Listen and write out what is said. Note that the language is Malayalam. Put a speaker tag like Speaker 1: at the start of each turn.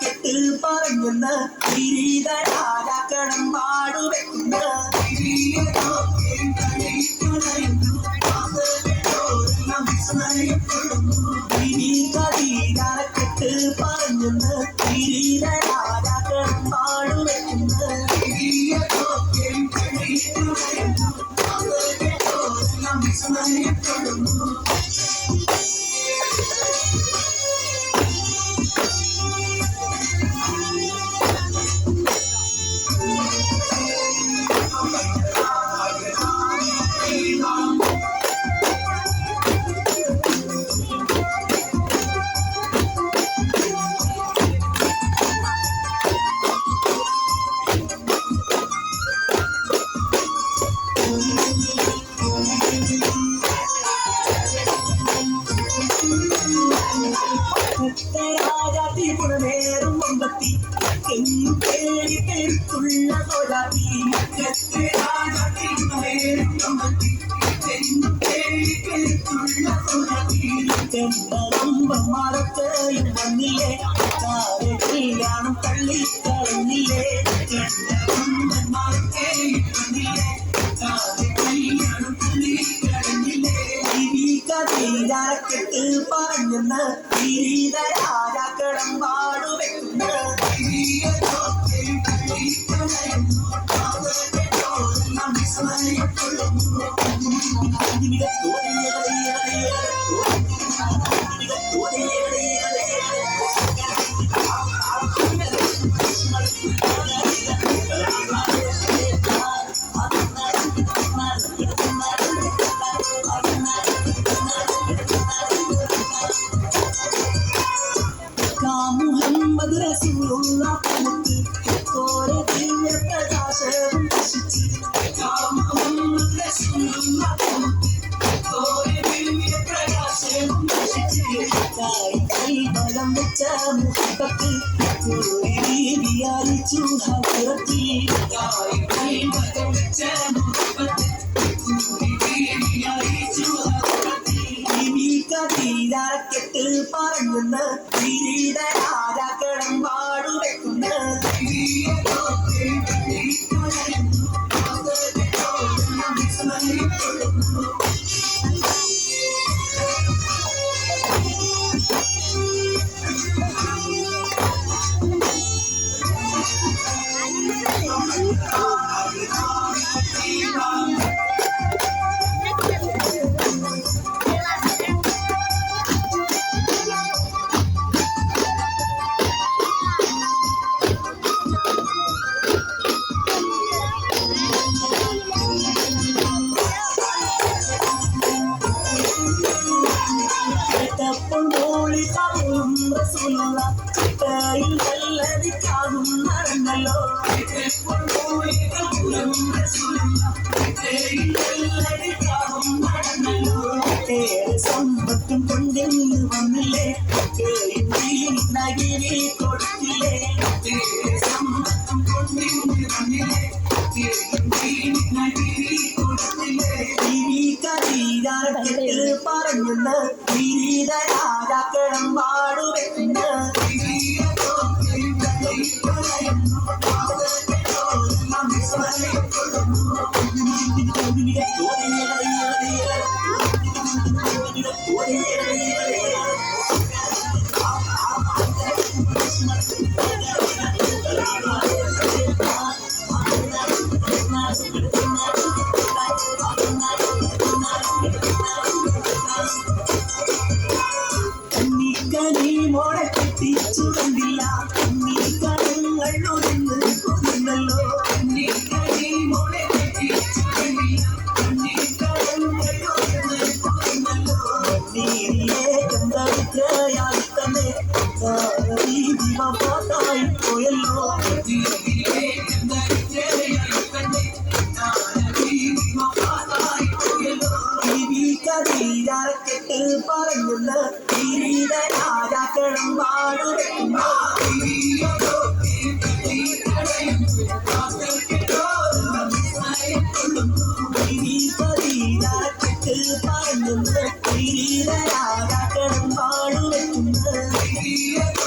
Speaker 1: കെട്ട് പറഞ്ഞെന്ന് കിരീടരാജാക്കണം പാടുവെക്കുന്ന കെട്ട് പറഞ്ഞെന്ന് കിരീടരാജാക്കണം പാടുവെക്കുന്ന രാജാത്തി പുറമേറും മുമ്പത്തി എന്നും പേടി പേർക്കുള്ള സോജാത്തി രാജാത്തി പുറമേറും മുമ്പത്തി എന്നും പേടി പേർക്കുള്ള സോജാത്തി മറത്തേയും വന്നില്ലേ കല്യാണം തള്ളിക്കളഞ്ഞില്ലേ മറത്തേയും വന്നില്ലേ കല്യാണം തള്ളിക്കളഞ്ഞില്ലേ കെട്ട് പറഞ്ഞെന്ന് കിരീടരാജാക്കണം പാടുവെക്കുന്ന മുഹമ്മദ് റസൂലുള്ള നമുക്ക് ഓരോ ദിവ്യ പ്രകാശവും ദർശിച്ച് മുഹമ്മദ് റസൂലുള്ള ഓരോ ദിവ്യ പ്രകാശവും ദർശിച്ച് ബലം വെച്ച മുഹബത്ത് വിചാരിച്ചു ഹറത്തി ബലം വെച്ച മുഹബത്ത് കെട്ട് പറഞ്ഞെന്ന് കിരീടരാജാക്കണം പാടുവെക്കുന്ന ും നടന്നല്ലോ സമ്പത്തും കൊണ്ടെന്ന് വന്നില്ലേ നഗിരി കൊടുത്തില്ലേ സമ്പത്തും കൊണ്ടെന്ന് വന്നില്ലേ നഗിരി കൊടുത്തില്ലേ കരീരാജാക്കെട്ട് പറഞ്ഞെന്ന് കിരീടരാജാക്കണം പാടുവെക്കുന്ന നീ മോളെ കെട്ടിച്ചു കണ്ടില്ല നീ കടങ്ങൾ ഒതുങ്ങ് കൊന്നല്ലോ നീ മോളെ കെട്ടിച്ചു കണ്ടില്ല നീ കടങ്ങൾ ഒതുങ്ങ് കൊന്നല്ലോ നീരിലെ ചന്ദ്രയായി തന്നെ ദിവസമായി പോയല്ലോ നീരിലെ ചന്ദ്രയായി തന്നെ ദിവസമായി പോയല്ലോ കെട്ട് പറഞ്ഞെന്ന് കിരീടരാജാക്കണം പാടുവെക്കുന്ന നീ